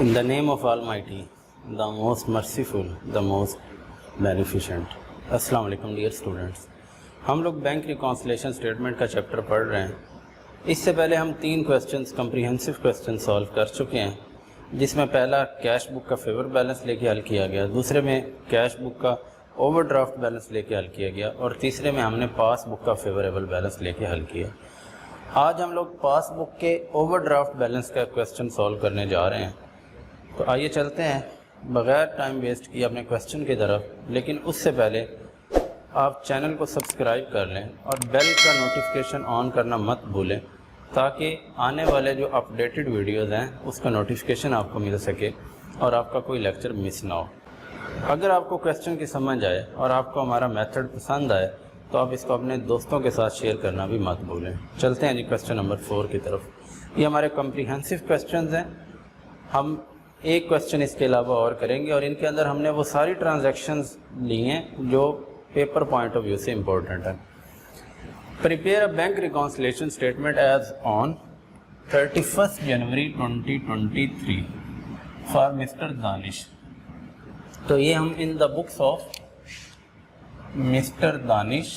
In the name of Almighty, the most merciful, the most beneficent. अस्सलाम वालेकुम dear students, हम लोग bank reconciliation statement का chapter पढ़ रहे हैं। इससे पहले हम 3 क्वेश्चंस कम्प्रीहेंसिव क्वेश्चन सॉल्व कर चुके हैं, जिसमें पहला कैश बुक का फेवर बैलेंस लेके हल किया गया, दूसरे में कैश बुक का ओवरड्राफ्ट बैलेंस लेके हल किया गया और तीसरे में हमने पासबुक का फेवरेबल बैलेंस लेके हल किया। आज हम लोग पासबुक के ओवरड्राफ्ट बैलेंस का क्वेश्चन सॉल्व करने जा रहे हैं। तो आइए चलते हैं बग़ैर टाइम वेस्ट किए अपने क्वेश्चन की तरफ। लेकिन उससे पहले आप चैनल को सब्सक्राइब कर लें और बेल का नोटिफिकेशन ऑन करना मत भूलें, ताकि आने वाले जो अपडेटेड वीडियोज़ हैं उसका नोटिफिकेशन आपको मिल सके और आपका कोई लेक्चर मिस ना हो। अगर आपको क्वेश्चन की समझ आए और आपको हमारा मेथड पसंद आए तो आप इसको अपने दोस्तों के साथ शेयर करना भी मत भूलें। चलते हैं जी क्वेश्चन नंबर 4 की तरफ। ये हमारे कम्प्रीहेंसिव क्वेश्चंस हैं। हम एक क्वेश्चन इसके अलावा और करेंगे और इनके अंदर हमने वो सारी ट्रांजैक्शंस ली हैं जो पेपर पॉइंट ऑफ व्यू से इम्पोर्टेंट है। Prepare a bank reconciliation statement as on 31 January 2023 for mister Danish. तो ये हम in the books of mister Danish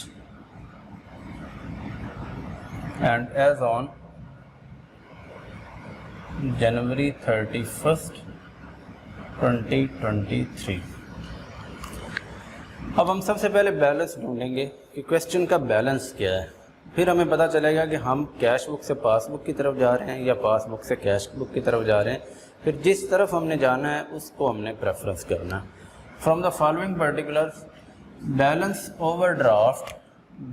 and as on January 31 2023। अब हम सबसे पहले बैलेंस ढूंढेंगे कि क्वेश्चन का बैलेंस क्या है। फिर हमें पता चलेगा कि हम कैश बुक से पासबुक की तरफ जा रहे हैं या पासबुक से कैश बुक की तरफ जा रहे हैं। फिर जिस तरफ हमने जाना है उसको हमने प्रेफरेंस करना है। From the following particulars, balance overdraft,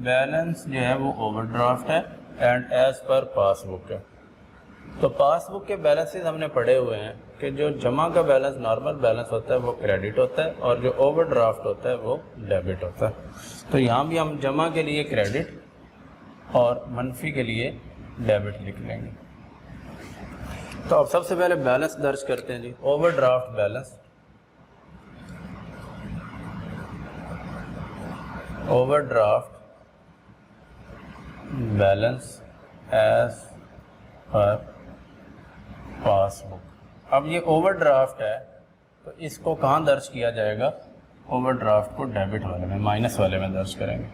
balance जो है वो ओवरड्राफ्ट है एंड एज पर पासबुक है। तो पासबुक के बैलेंसेस हमने पढ़े हुए हैं कि जो जमा का बैलेंस नॉर्मल बैलेंस होता है वो क्रेडिट होता है और जो ओवरड्राफ्ट होता है वो डेबिट होता है। तो यहाँ भी हम जमा के लिए क्रेडिट और मनफी के लिए डेबिट लिख लेंगे। तो अब सबसे पहले बैलेंस दर्ज करते हैं जी। Overdraft balance, overdraft balance as per passbook. अब ये ओवरड्राफ्ट है तो इसको कहाँ दर्ज किया जाएगा? ओवरड्राफ्ट को डेबिट वाले में, माइनस वाले में दर्ज करेंगे,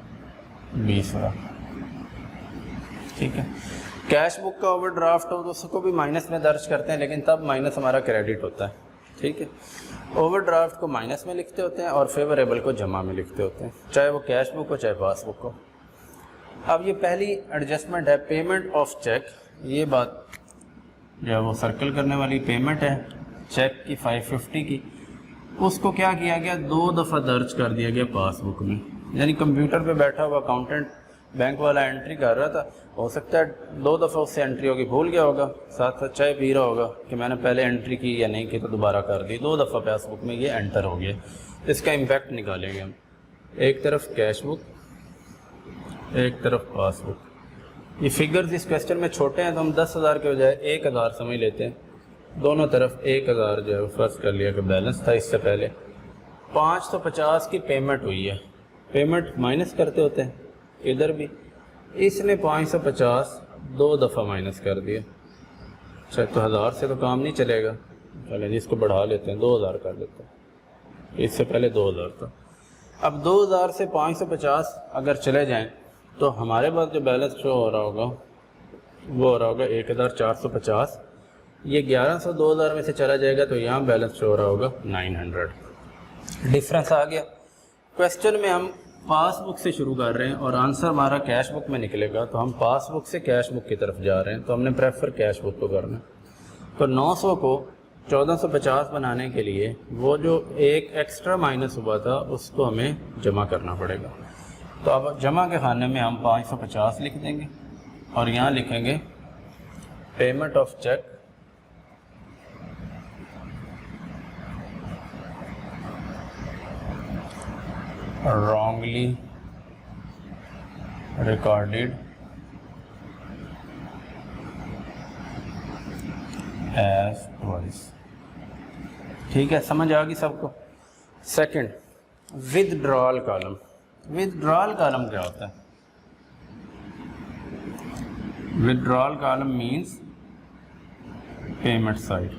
20 वाला। ठीक है। कैश बुक का ओवरड्राफ्ट हो तो उसको भी माइनस में दर्ज करते हैं, लेकिन तब माइनस हमारा क्रेडिट होता है। ठीक है। ओवरड्राफ्ट को माइनस में लिखते होते हैं और फेवरेबल को जमा में लिखते होते हैं, चाहे वो कैश बुक हो चाहे पासबुक हो। अब ये पहली एडजस्टमेंट है पेमेंट ऑफ चेक। ये बात जो है वो सर्कल करने वाली पेमेंट है चेक की 550 की, उसको क्या किया गया, 2 दफ़ा दर्ज कर दिया गया पासबुक में। यानी कंप्यूटर पे बैठा हुआ अकाउंटेंट बैंक वाला एंट्री कर रहा था, हो सकता है 2 दफ़ा उससे एंट्री होगी, भूल गया होगा, साथ साथ चाय पी रहा होगा कि मैंने पहले एंट्री की या नहीं की, तो दोबारा कर दी, 2 दफ़ा पासबुक में ये एंटर हो गया। इसका इम्पैक्ट निकालेंगे हम। एक तरफ कैश बुक, एक तरफ पासबुक। ये फिगर्स इस क्वेश्चन में छोटे हैं तो हम 10,000 के बजाय 1,000 समझ लेते हैं। दोनों तरफ 1,000 जो है फर्स्ट कर लिया कि बैलेंस था। इससे पहले 550 की पेमेंट हुई है, पेमेंट माइनस करते होते हैं इधर भी, इसने 550 2 दफ़ा माइनस कर दिया। अच्छा, तो 1000 से तो काम नहीं चलेगा, चलें जी इसको बढ़ा लेते हैं, 2000 कर लेते हैं। इससे पहले 2000 था। अब 2000 से 550 अगर चले जाएं तो हमारे पास जो बैलेंस शो हो रहा होगा वो हो रहा होगा 1450। ये 1100 2000 में से चला जाएगा तो यहाँ बैलेंस शो हो रहा होगा 900। डिफरेंस आ गया। क्वेश्चन में हम पासबुक से शुरू कर रहे हैं और आंसर हमारा कैश बुक में निकलेगा, तो हम पासबुक से कैश बुक की तरफ जा रहे हैं, तो हमने प्रेफर कैश बुक को करना। तो 900 को 1450 बनाने के लिए वो जो एक एक्स्ट्रा माइनस हुआ था उसको हमें जमा करना पड़ेगा। तो अब जमा के खाने में हम 550 लिख देंगे और यहाँ लिखेंगे payment of cheque wrongly recorded as twice। ठीक है, समझ आ गई सबको। Second, withdrawal column. Withdrawal column क्या होता है? Withdrawal column means payment side.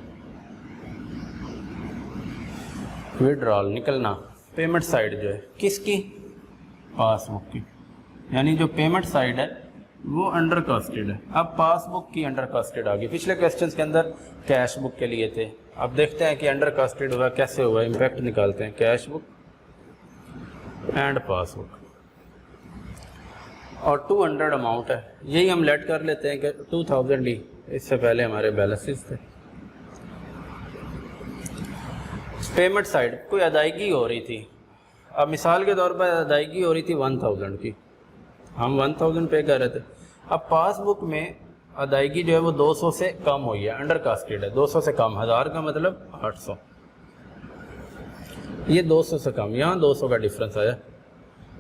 Withdrawal निकलना, पेमेंट साइड जो है किसकी, पासबुक की, यानी जो पेमेंट साइड है वो अंडर कास्टेड है। अब पासबुक की अंडर कास्टेड आ गई। पिछले क्वेश्चंस के अंदर कैश बुक के लिए थे, अब देखते हैं कि अंडर कास्टेड हुआ कैसे हुआ, इम्पैक्ट निकालते हैं। कैश बुक एंड पासबुक और 200 अमाउंट है, यही हम लेट कर लेते हैं कि 2000 ही, इससे पहले हमारे बैलेंसेस थे। पेमेंट साइड कोई अदायगी हो रही थी, अब मिसाल के तौर पर अदायगी हो रही थी 1000 की, हम 1000 पे कर रहे थे। अब पासबुक में अदायगी जो है वो 200 से कम हुई है, अंडर कास्टेड है, 200 से कम, 1000 का मतलब 800, ये 200 से कम, यहाँ 200 का डिफरेंस आया।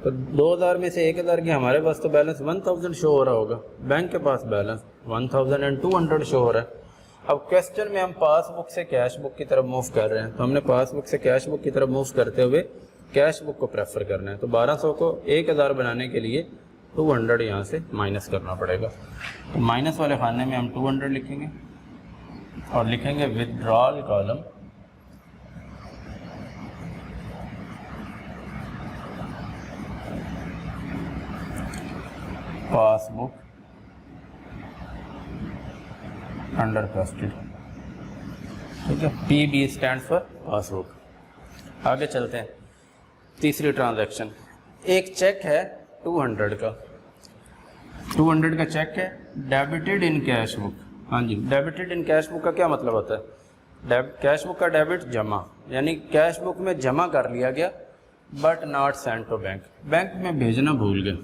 तो 2000 में से 1000 की हमारे पास तो बैलेंस 1000 शो हो रहा होगा, बैंक के पास बैलेंस 1200 शो हो रहा है। अब क्वेश्चन में हम पासबुक से कैश बुक की तरफ मूव कर रहे हैं, तो हमने पासबुक से कैश बुक की तरफ मूव करते हुए कैश बुक को प्रेफर करना है। तो 1200 को 1000 बनाने के लिए 200 यहाँ से माइनस करना पड़ेगा। तो माइनस वाले खाने में हम 200 लिखेंगे और लिखेंगे withdrawal column passbook under casted, ठीक है। PB stand for passbook. आगे चलते हैं, तीसरी ट्रांजैक्शन, एक चेक है 200 का, 200 का चेक है, डेबिटेड इन कैश बुक। हाँ जी, डेबिटेड इन कैश बुक का क्या मतलब होता है, कैश बुक का डेबिट जमा, यानी कैश बुक में जमा कर लिया गया but not send to bank, bank में भेजना भूल गए।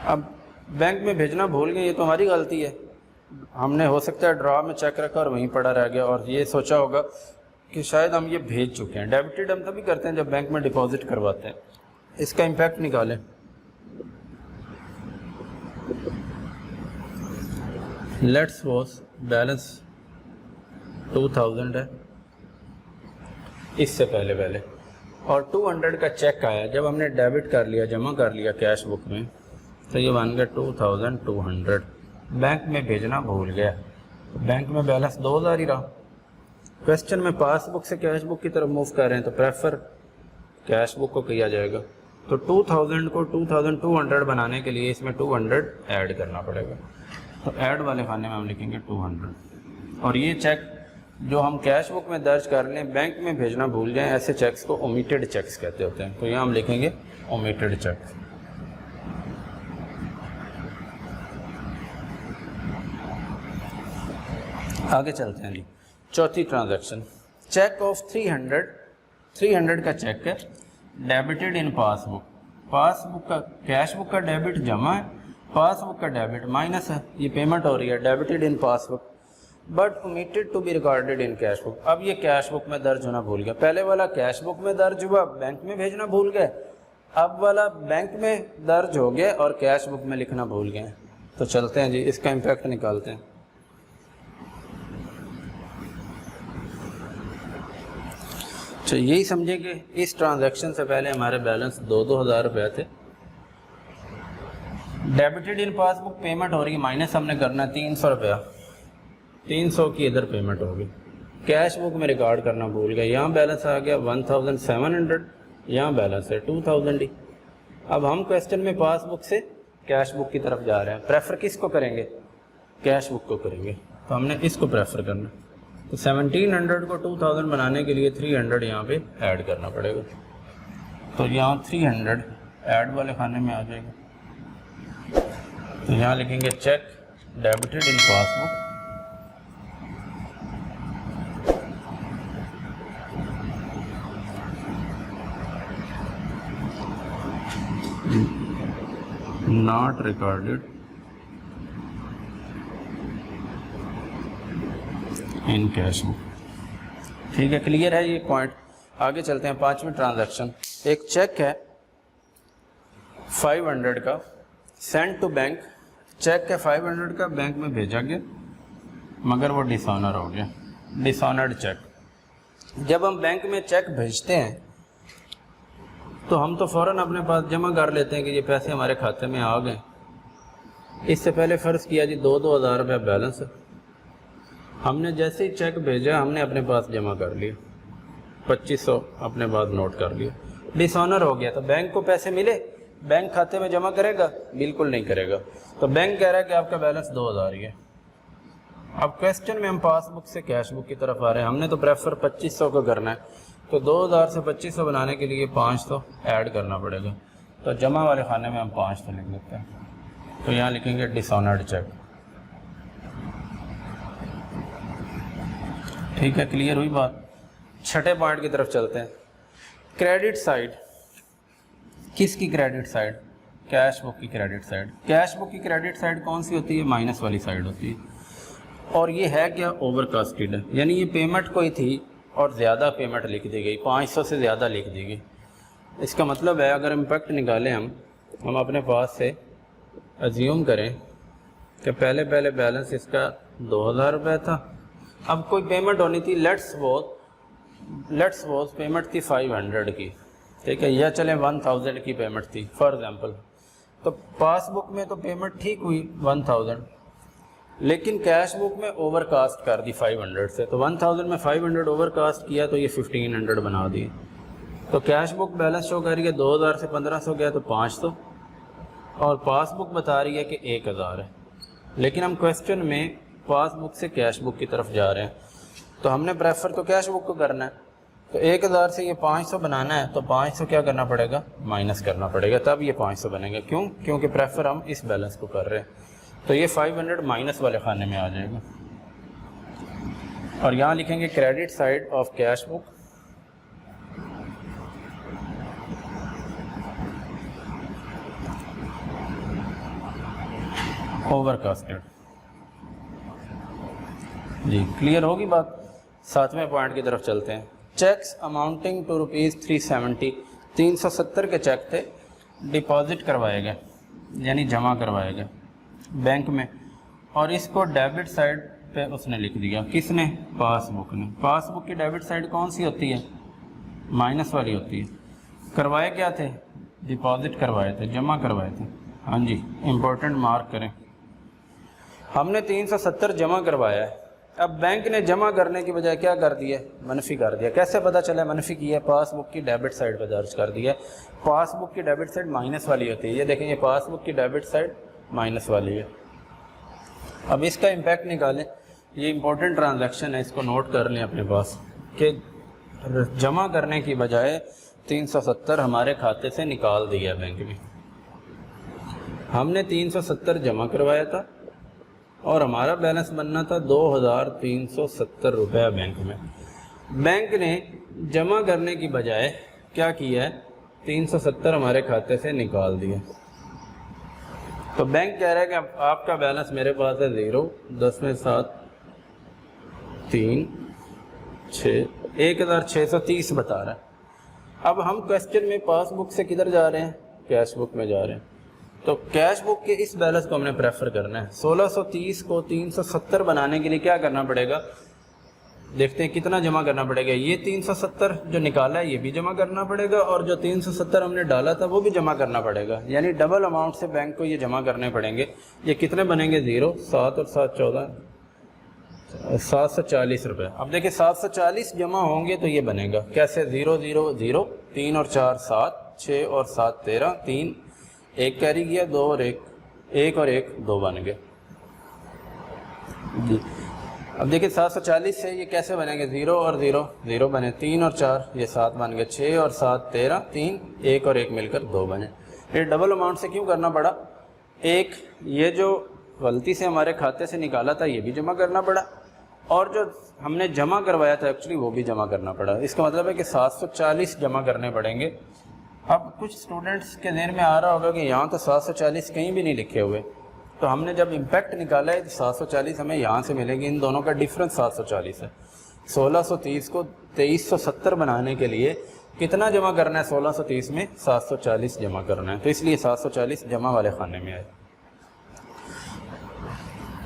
अब बैंक में भेजना भूल गए, ये तो हमारी गलती है, हमने हो सकता है ड्रॉ में चेक रखा और वहीं पड़ा रह गया और ये सोचा होगा कि शायद हम ये भेज चुके हैं। डेबिटेड हम तभी करते हैं जब बैंक में डिपॉजिट करवाते हैं। इसका इम्पैक्ट निकालें, लेट्स सपोज बैलेंस 2000 है इससे पहले और 200 का चेक आया, जब हमने डेबिट कर लिया, जमा कर लिया कैश बुक में, तो ये बन गया 2200, बैंक में भेजना भूल गया, बैंक में बैलेंस 2000 ही रहा। क्वेश्चन में पासबुक से कैश बुक की तरफ मूव कर रहे हैं तो प्रेफर कैश बुक को किया जाएगा। तो 2000 को 2200 बनाने के लिए इसमें 200 ऐड करना पड़ेगा। तो ऐड वाले खाने में हम लिखेंगे 200। और ये चेक जो हम कैश बुक में दर्ज कर लें, बैंक में भेजना भूल जाएं, ऐसे चेक्स को ओमिटेड चेक्स कहते होते हैं। तो यहाँ हम लिखेंगे ओमिटेड चेक। आगे चलते हैं जी, चौथी ट्रांजैक्शन, चेक ऑफ 300 का चेक है, डेबिटेड इन पासबुक, पासबुक का कैश बुक का डेबिट जमा है, पासबुक का डेबिट माइनस है, ये पेमेंट हो रही है, debited in passbook but omitted to be recorded in cash book. अब ये कैश बुक में दर्ज होना भूल गया, पहले वाला कैश बुक में दर्ज हुआ, बैंक में भेजना भूल गए, अब वाला बैंक में दर्ज हो गया और कैश बुक में लिखना भूल गए। तो चलते हैं जी, इसका इम्पैक्ट निकालते हैं। तो यही समझे कि इस ट्रांजैक्शन से पहले हमारे बैलेंस 2-2000 रुपये थे, डेबिटेड इन पासबुक पेमेंट हो रही है, माइनस हमने करना है 300 रुपया, 300 की इधर पेमेंट होगी, कैश बुक में रिकॉर्ड करना भूल गए, यहाँ बैलेंस आ गया 1700, यहाँ बैलेंस है 2000 ही। अब हम क्वेश्चन में पासबुक से कैश बुक की तरफ जा रहे हैं, प्रेफर किसको करेंगे, कैश बुक को करेंगे, तो हमने इसको प्रेफर करना। तो 1700 को 2000 बनाने के लिए 300 यहाँ पे ऐड करना पड़ेगा। तो यहाँ 300 ऐड वाले खाने में आ जाएगा। तो यहाँ लिखेंगे cheque debited in passbook not recorded in cash book. ठीक है, क्लियर है ये पॉइंट। आगे चलते हैं, पांचवी ट्रांजैक्शन, एक चेक है 500 का, सेंड टू बैंक, चेक है 500 का, बैंक में भेजा गया मगर वो डिसऑनर हो गया, डिसऑनर्ड चेक। जब हम बैंक में चेक भेजते हैं तो हम तो फ़ौरन अपने पास जमा कर लेते हैं कि ये पैसे हमारे खाते में आ गए। इससे पहले फ़र्ज़ किया जी 2-2000 रुपये बैलेंस है, हमने जैसे ही चेक भेजा हमने अपने पास जमा कर लिया। 2500 अपने बाद नोट कर लिया, डिसऑनर हो गया। तो बैंक को पैसे मिले, बैंक खाते में जमा करेगा? बिल्कुल नहीं करेगा। तो बैंक कह रहा है कि आपका बैलेंस 2000 ही है। अब क्वेश्चन में हम पासबुक से कैश बुक की तरफ आ रहे हैं, हमने तो प्रेफर 2500 को करना है, तो 2000 से 2500 बनाने के लिए 500 ऐड करना पड़ेगा। तो जमा वाले खाने में हम 500 लिख लेते हैं। तो यहाँ लिखेंगे डिसऑनर्ड चेक। ठीक है, क्लियर हुई बात। छठे पॉइंट की तरफ चलते हैं। क्रेडिट साइड, किसकी क्रेडिट साइड? कैश बुक की क्रेडिट साइड। कैश बुक की क्रेडिट साइड कौन सी होती है? माइनस वाली साइड होती है। और ये है क्या? ओवरकास्टेड है, यानी ये पेमेंट कोई थी और ज़्यादा पेमेंट लिख दी गई, 500 से ज़्यादा लिख दी गई। इसका मतलब है अगर इम्पैक्ट निकालें हम अपने पास से अज्यूम करें कि पहले बैलेंस इसका 2000 रुपये था, अब कोई पेमेंट होनी थी, लेट्स सपोज पेमेंट थी 500 की, ठीक है, या चलें 1000 की पेमेंट थी फॉर एग्जांपल। तो पासबुक में तो पेमेंट ठीक हुई 1000, लेकिन कैश बुक में ओवरकास्ट कर दी 500 से। तो 1000 में 500 ओवरकास्ट किया तो ये 1500 बना दिए। तो कैश बुक बैलेंस शो कर रही है 2000 से 1500 गया तो 500, और पासबुक बता रही है कि 1000 है। लेकिन हम क्वेश्चन में पासबुक से कैश बुक की तरफ जा रहे हैं, तो हमने प्रेफर तो कैश बुक को करना है। तो 1000 से ये 500 बनाना है, तो 500 क्या करना पड़ेगा? माइनस करना पड़ेगा, तब ये 500 बनेगा। क्यों? क्योंकि प्रेफर हम इस बैलेंस को कर रहे हैं। तो ये 500 माइनस वाले खाने में आ जाएगा। और यहाँ लिखेंगे credit side of cash book, overcasted. जी, क्लियर होगी बात। 7वें पॉइंट की तरफ चलते हैं। चेक्स अमाउंटिंग टू ₹370, 370 के चेक थे, डिपॉजिट करवाए गए, यानी जमा करवाए गए बैंक में, और इसको डेबिट साइड पे उसने लिख दिया। किसने? पासबुक ने। पासबुक की डेबिट साइड कौन सी होती है? माइनस वाली होती है। करवाए क्या थे? डिपॉजिट करवाए थे, जमा करवाए थे। हाँ जी, इम्पोर्टेंट मार्क करें। हमने 370 जमा करवाया है, अब बैंक ने जमा करने की बजाय क्या कर दिया? मनफी कर दिया। कैसे पता चला मनफी किया? पासबुक की डेबिट साइड पर दर्ज कर दिया। पासबुक की डेबिट साइड माइनस वाली होती है, ये देखेंगे पासबुक की डेबिट साइड माइनस वाली है। अब इसका इम्पैक्ट निकालें, ये इंपॉर्टेंट ट्रांजैक्शन है, इसको नोट कर लें अपने पास कि जमा करने की बजाय 370 हमारे खाते से निकाल दिया बैंक में। हमने 370 जमा करवाया था और हमारा बैलेंस बनना था 2370 रुपये बैंक में। बैंक ने जमा करने की बजाय क्या किया है? 370 हमारे खाते से निकाल दिया। तो बैंक कह रहा है कि आपका बैलेंस मेरे पास है 0, 10 में 7, 3, 6, 1630 बता रहा है। अब हम क्वेश्चन में पासबुक से किधर जा रहे हैं? कैश बुक में जा रहे हैं। तो कैश बुक के इस बैलेंस को हमने प्रेफर करना है। 1630 को 370 बनाने के लिए क्या करना पड़ेगा? देखते हैं कितना जमा करना पड़ेगा। ये 370 जो निकाला है ये भी जमा करना पड़ेगा, और जो 370 हमने डाला था वो भी जमा करना पड़ेगा, यानी डबल अमाउंट से बैंक को ये जमा करने पड़ेंगे। ये कितने बनेंगे? 0, 7 और 7 14, 740 रुपये। अब देखिए 740 जमा होंगे तो ये बनेगा कैसे? 0 0 0, 3 और 4 7, 6 और 7 13, 3 1 कैरी किया, 2 और 1 और 1 2 बन गए जी। अब देखिए 740 से ये कैसे बनेंगे? 0 और 0 0 बने, 3 और 4 ये 7 बन गए, 6 और 7 13, 3 1 और 1 मिलकर 2 बने। ये डबल अमाउंट से क्यों करना पड़ा? एक ये जो गलती से हमारे खाते से निकाला था ये भी जमा करना पड़ा, और जो हमने जमा करवाया था एक्चुअली वो भी जमा करना पड़ा। इसका मतलब है कि 740 जमा करने पड़ेंगे। अब कुछ स्टूडेंट्स के ज़हन में आ रहा होगा कि यहाँ तो 740 कहीं भी नहीं लिखे हुए, तो हमने जब इम्पैक्ट निकाला है तो 740 हमें यहाँ से मिलेगी। इन दोनों का डिफरेंस 740 है। 1630 को 2370 बनाने के लिए कितना जमा करना है? 1630 में 740 जमा करना है, तो इसलिए 740 जमा वाले खाने में आए।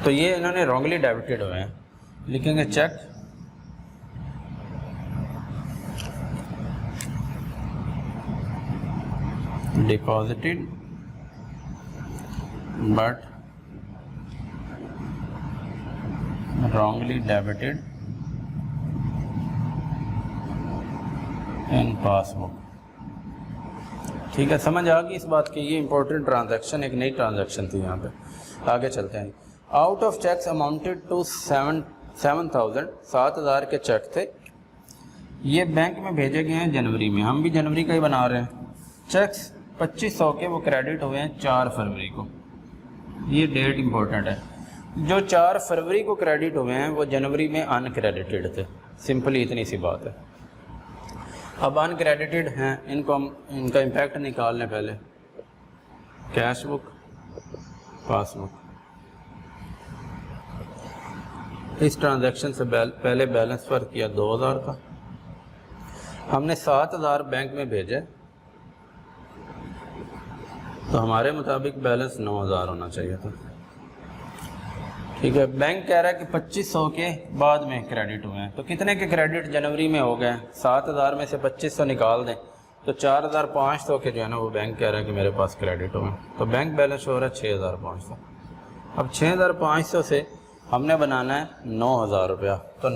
तो ये इन्होंने रॉन्गली डेबिटेड हुए हैं। लिखेंगे cheque deposited but wrongly debited in passbook. ठीक है, समझ आ गई इस बात की। ये इंपॉर्टेंट ट्रांजैक्शन, एक नई ट्रांजैक्शन थी यहाँ पे। आगे चलते हैं। Out of cheques amounted to 7,000, 7,000 के चेक थे, ये बैंक में भेजे गए हैं जनवरी में। हम भी जनवरी का ही बना रहे हैं। चेक्स 2500 के वो क्रेडिट हुए हैं 4 फरवरी को। ये डेट इंपॉर्टेंट है। जो 4 फरवरी को क्रेडिट हुए हैं वो जनवरी में अनक्रेडिटेड थे। सिंपली इतनी सी बात है। अब अनक्रेडिटेड हैं, इनको हम इनका इम्पैक्ट निकाल लें पहले। Cash book, passbook. इस ट्रांजैक्शन से पहले बैलेंस फर्क किया 2,000 का। हमने 7,000 बैंक में भेजे, तो हमारे मुताबिक बैलेंस 9,000 होना चाहिए था। ठीक है, बैंक कह रहा है कि 2500 के बाद में क्रेडिट हुए हैं। तो कितने के क्रेडिट जनवरी में हो गए? 7,000 में से 2500 निकाल दें तो 4,500 के जो है ना वो बैंक कह रहा है कि मेरे पास क्रेडिट हुए। तो बैंक बैलेंस हो रहा है 6,500। अब 6,500 से हमने बनाना है 9,000 रुपया। तो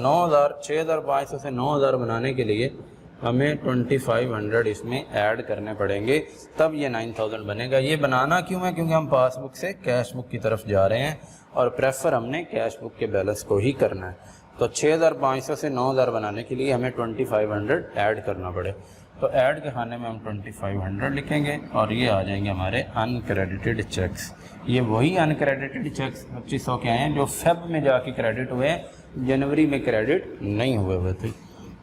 6,500 से 9,000 बनाने के लिए हमें 2500 इसमें ऐड करने पड़ेंगे, तब ये 9,000 बनेगा। ये बनाना क्यों है? क्योंकि हम पासबुक से कैश बुक की तरफ जा रहे हैं और प्रेफर हमने कैश बुक के बैलेंस को ही करना है। तो 6,500 से 9,000 बनाने के लिए हमें 2500 ऐड करना पड़े। तो ऐड के खाने में हम 2500 लिखेंगे और ये आ जाएंगे हमारे अनक्रेडिटेड चेक्स। ये वही अनक्रेडिटेड चेक्स 2500 के आए हैं जो फेब में जाके क्रेडिट हुए हैं, जनवरी में क्रेडिट नहीं हुए थे।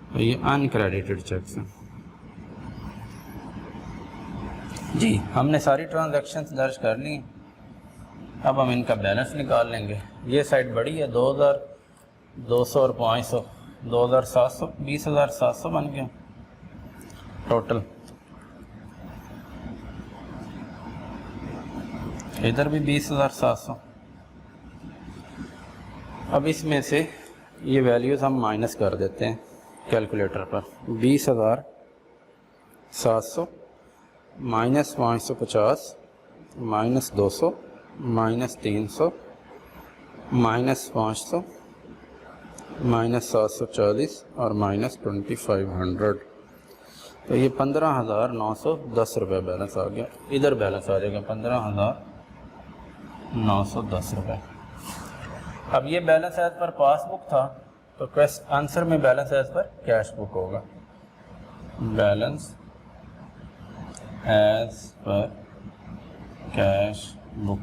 तो ये अनक्रेडिटेड चेक्स हैं जी। हमने सारी ट्रांजैक्शंस दर्ज कर ली। अब हम इनका बैलेंस निकाल लेंगे। ये साइड बड़ी है, 2,000, 200 और 500, 2,700, 20,700 बन गया टोटल। इधर भी 20,700। अब इसमें से ये वैल्यूज़ हम माइनस कर देते हैं कैलकुलेटर पर। 20,700 minus 550 minus 200 minus 300 minus 500 minus 740 और माइनस 2500। तो ये 15,910 रुपये बैलेंस आ गया। इधर बैलेंस आ जाएगा 15,910 रुपये। अब ये बैलेंस एज पर पासबुक था, तो आंसर में balance as per cash book होगा। Balance as per cash book.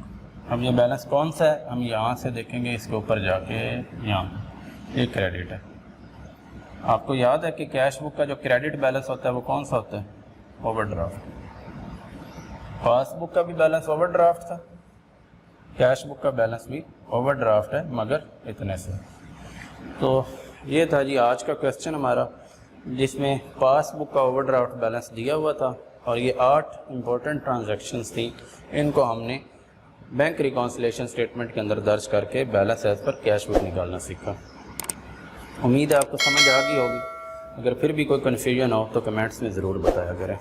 अब ये बैलेंस कौन सा है? हम यहाँ से देखेंगे, इसके ऊपर जाके यहाँ ये क्रेडिट है। आपको याद है कि कैश बुक का जो क्रेडिट बैलेंस होता है वो कौन सा होता है? ओवरड्राफ्ट। पासबुक का भी बैलेंस ओवरड्राफ्ट था, कैश बुक का बैलेंस भी ओवरड्राफ्ट है, मगर इतने से। तो ये था जी आज का क्वेश्चन हमारा, जिसमें पासबुक का ओवरड्राफ्ट बैलेंस दिया हुआ था और ये 8 इंपॉर्टेंट ट्रांजैक्शंस थी। इनको हमने बैंक रिकॉन्सिलेशन स्टेटमेंट के अंदर दर्ज करके balance as per cash book निकालना सीखा। उम्मीद है आपको समझ आ गई होगी। अगर फिर भी कोई कन्फ्यूजन हो तो कमेंट्स में ज़रूर बताया करें।